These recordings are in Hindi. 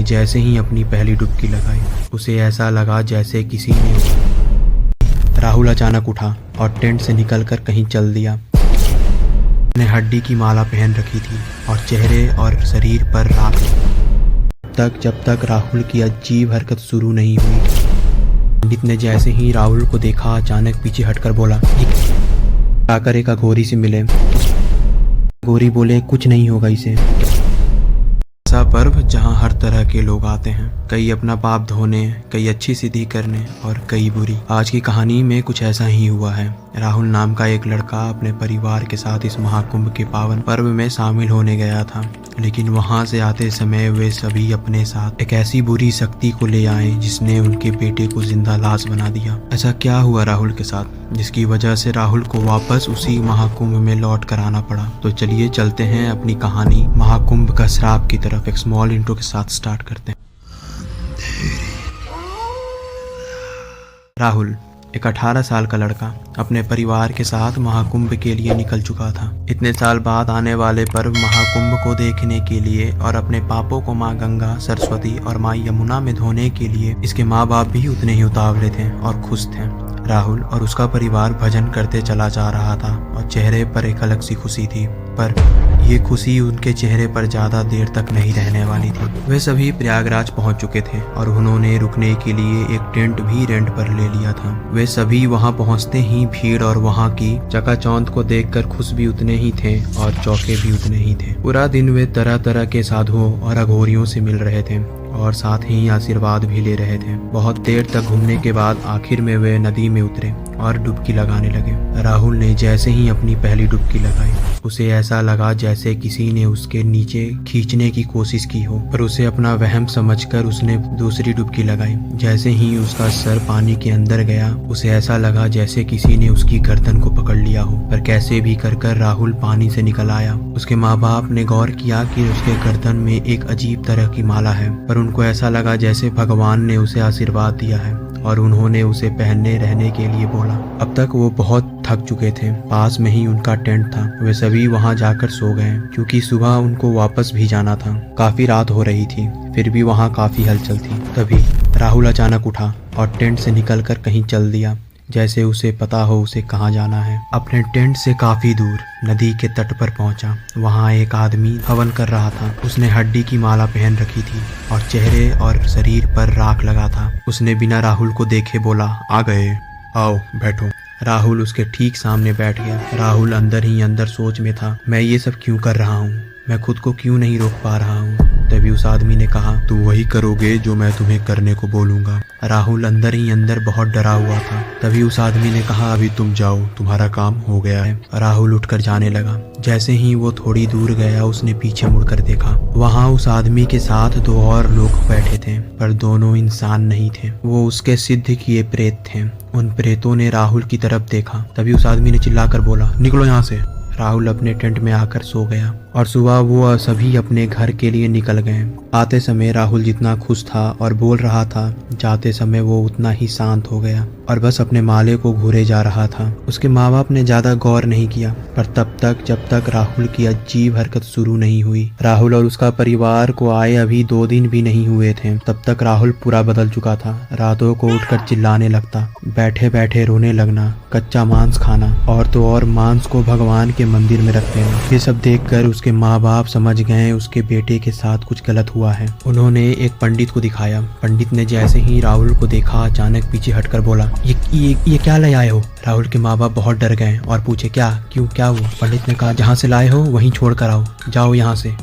ने जैसे ही अपनी पहली डुबकी लगाई, उसे ऐसा लगा जैसे किसी ने। राहुल अचानक उठा और टेंट से निकलकर कहीं चल दिया। उसने हड्डी की माला पहन रखी थी और चेहरे और शरीर पर राख। जब तक राहुल की अजीब हरकत शुरू नहीं हुई। पंडित ने जैसे ही राहुल को देखा, अचानक पीछे हटकर बोला, आकर एक अघोरी से मिले। अघोरी बोले, कुछ नहीं होगा इसे। ऐसा पर्व जहाँ हर तरह के लोग आते हैं, कई अपना पाप धोने, कई अच्छी सिद्धि करने और कई बुरी। आज की कहानी में कुछ ऐसा ही हुआ है। राहुल नाम का एक लड़का अपने परिवार के साथ इस महाकुंभ के पावन पर्व में शामिल होने गया था, लेकिन वहां से आते समय वे सभी अपने साथ एक ऐसी बुरी शक्ति को ले आए जिसने उनके बेटे को जिंदा लाश बना दिया। ऐसा क्या हुआ राहुल के साथ, जिसकी वजह से राहुल को वापस उसी महाकुंभ में लौट कर आना पड़ा? तो चलिए चलते हैं अपनी कहानी महाकुंभ का श्राप की तरफ एक स्मॉल इंट्रो के साथ स्टार्ट करते हैं। राहुल एक 18 साल का लड़का अपने परिवार के साथ महाकुंभ के लिए निकल चुका था। इतने साल बाद आने वाले पर्व महाकुंभ को देखने के लिए और अपने पापों को माँ गंगा, सरस्वती और माँ यमुना में धोने के लिए इसके माँ बाप भी उतने ही उतावले थे और खुश थे। राहुल और उसका परिवार भजन करते चला जा रहा था और चेहरे पर एक अलग सी खुशी थी, पर ये खुशी उनके चेहरे पर ज्यादा देर तक नहीं रहने वाली थी। वे सभी प्रयागराज पहुंच चुके थे और उन्होंने रुकने के लिए एक टेंट भी रेंट पर ले लिया था। वे सभी वहां पहुंचते ही भीड़ और वहां की चकाचौंध को देखकर खुश भी उतने ही थे और चौके भी उतने ही थे। पूरा दिन वे तरह तरह के साधुओं और अघोरियों से मिल रहे थे और साथ ही आशीर्वाद भी ले रहे थे। बहुत देर तक घूमने के बाद आखिर में वे नदी में उतरे और डुबकी लगाने लगे। राहुल ने जैसे ही अपनी पहली डुबकी लगाई, उसे ऐसा लगा जैसे किसी ने उसके नीचे खींचने की कोशिश की हो, पर उसे अपना वहम समझकर उसने दूसरी डुबकी लगाई। जैसे ही उसका सर पानी के अंदर गया, उसे ऐसा लगा जैसे किसी ने उसकी गर्दन को पकड़ लिया हो, पर कैसे भी कर राहुल पानी से निकल आया। उसके माँ बाप ने गौर किया कि उसके गर्दन में एक अजीब तरह की माला है, पर उनको ऐसा लगा जैसे भगवान ने उसे आशीर्वाद दिया है और उन्होंने उसे पहनने रहने के लिए बोला। अब तक वो बहुत थक चुके थे। पास में ही उनका टेंट था। वे सभी वहां जाकर सो गए क्योंकि सुबह उनको वापस भी जाना था। काफी रात हो रही थी, फिर भी वहां काफी हलचल थी। तभी राहुल अचानक उठा और टेंट से निकलकर कहीं चल दिया, जैसे उसे पता हो उसे कहाँ जाना है। अपने टेंट से काफी दूर नदी के तट पर पहुंचा। वहां एक आदमी हवन कर रहा था। उसने हड्डी की माला पहन रखी थी और चेहरे और शरीर पर राख लगा था। उसने बिना राहुल को देखे बोला, आ गए, आओ बैठो। राहुल उसके ठीक सामने बैठ गया। राहुल अंदर ही अंदर सोच में था, मैं ये सब क्यों कर रहा हूँ, मैं खुद को क्यों नहीं रोक पा रहा हूँ। तभी उस आदमी ने कहा, तुम वही करोगे जो मैं तुम्हें करने को बोलूंगा। राहुल अंदर ही अंदर बहुत डरा हुआ था। तभी उस आदमी ने कहा, अभी तुम जाओ, तुम्हारा काम हो गया है। राहुल उठकर जाने लगा। जैसे ही वो थोड़ी दूर गया, उसने पीछे मुड़कर देखा। वहाँ उस आदमी के साथ दो और लोग बैठे थे, पर दोनों इंसान नहीं थे। वो उसके सिद्ध किए प्रेत थे। उन प्रेतों ने राहुल की तरफ देखा। तभी उस आदमी ने चिल्लाकर बोला, निकलो यहाँ से। राहुल अपने टेंट में आकर सो गया और सुबह वो सभी अपने घर के लिए निकल गए। आते समय राहुल जितना खुश था और बोल रहा था, जाते समय वो उतना ही शांत हो गया और बस अपने माले को घूरे जा रहा था। उसके माँ बाप ने ज्यादा गौर नहीं किया, पर तब तक जब तक राहुल की अजीब हरकत शुरू नहीं हुई। राहुल और उसका परिवार को आए अभी 2 दिन भी नहीं हुए थे, तब तक राहुल पूरा बदल चुका था। रातों को उठकर चिल्लाने लगता, बैठे बैठे रोने लगना, कच्चा मांस खाना और तो और मांस को भगवान के मंदिर में रख देना। ये सब देखकर उसके माँ बाप समझ गए उसके बेटे के साथ कुछ गलत हुआ है। उन्होंने एक पंडित को दिखाया। पंडित ने जैसे ही राहुल को देखा, अचानक पीछे हटकर बोला, ये क्या ले आए हो? राहुल के माँ बाप बहुत डर गए और पूछे, क्या हुआ? पंडित ने कहा, जहाँ से लाए हो वहीं छोड़ कर आओ, जाओ यहाँ से,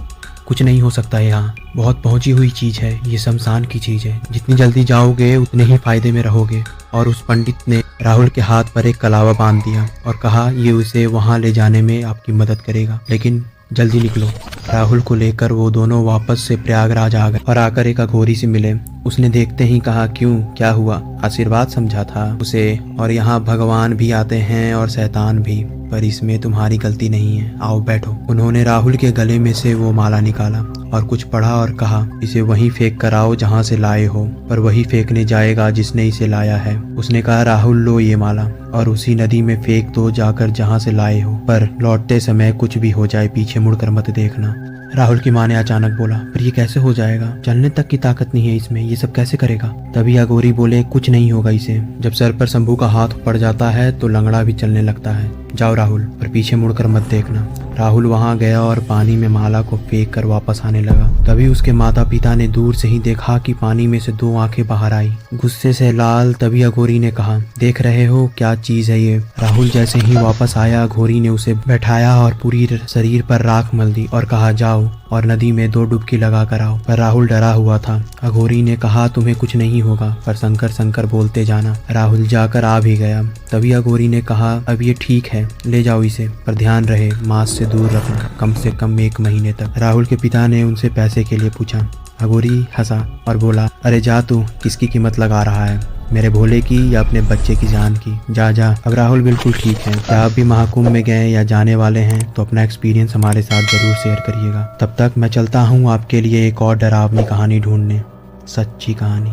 कुछ नहीं हो सकता है। यहाँ बहुत पहुंची हुई चीज है, ये शमशान की चीज है, जितनी जल्दी जाओगे उतने ही फायदे में रहोगे। और उस पंडित ने राहुल के हाथ पर एक कलावा बांध दिया और कहा, ये उसे वहां ले जाने में आपकी मदद करेगा, लेकिन जल्दी निकलो। राहुल को लेकर वो दोनों वापस से प्रयागराज आ गए और आकर एक अघोरी से मिले। उसने देखते ही कहा, क्यों, क्या हुआ? आशीर्वाद समझा था उसे, और यहाँ भगवान भी आते हैं और शैतान भी, पर इसमें तुम्हारी गलती नहीं है, आओ बैठो। उन्होंने राहुल के गले में से वो माला निकाला और कुछ पढ़ा और कहा, इसे वहीं फेंक कर आओ जहाँ से लाए हो, पर वही फेंकने जाएगा जिसने इसे लाया है। उसने कहा, राहुल लो ये माला और उसी नदी में फेंक दो जाकर जहाँ से लाए हो, पर लौटते समय कुछ भी हो जाए पीछे मुड़कर मत देखना। राहुल की माँ ने अचानक बोला, पर ये कैसे हो जाएगा? चलने तक की ताकत नहीं है इसमें, ये सब कैसे करेगा? तभी अघोरी बोले, कुछ नहीं होगा इसे। जब सर पर शंभू का हाथ पड़ जाता है तो लंगड़ा भी चलने लगता है। जाओ राहुल, पर पीछे मुड़कर मत देखना। राहुल वहां गया और पानी में माला को फेंक कर वापस आने लगा। तभी उसके माता पिता ने दूर से ही देखा कि पानी में से 2 आंखें बाहर आई, गुस्से से लाल। तभी अघोरी ने कहा, देख रहे हो क्या चीज है ये? राहुल जैसे ही वापस आया, अघोरी ने उसे बैठाया और पूरी शरीर पर राख मल दी और कहा, जाओ और नदी में 2 डुबकी लगा कर आओ। पर राहुल डरा हुआ था। अघोरी ने कहा, तुम्हें कुछ नहीं होगा, पर शंकर शंकर बोलते जाना। राहुल जाकर आ भी गया। तभी अघोरी ने कहा, अब ये ठीक है, ले जाओ इसे, पर ध्यान रहे मांस से दूर रखना, कम से कम 1 महीने तक। राहुल के पिता ने उनसे पैसे के लिए पूछा। अघोरी हंसा और बोला, अरे जा तू, किसकी कीमत लगा रहा है, मेरे भोले की या अपने बच्चे की जान की? जा जा। अब राहुल बिल्कुल ठीक है। क्या आप भी महाकुंभ में गए या जाने वाले हैं तो अपना एक्सपीरियंस हमारे साथ जरूर शेयर करिएगा। तब तक मैं चलता हूँ आपके लिए एक और डरावनी कहानी ढूंढने, सच्ची कहानी।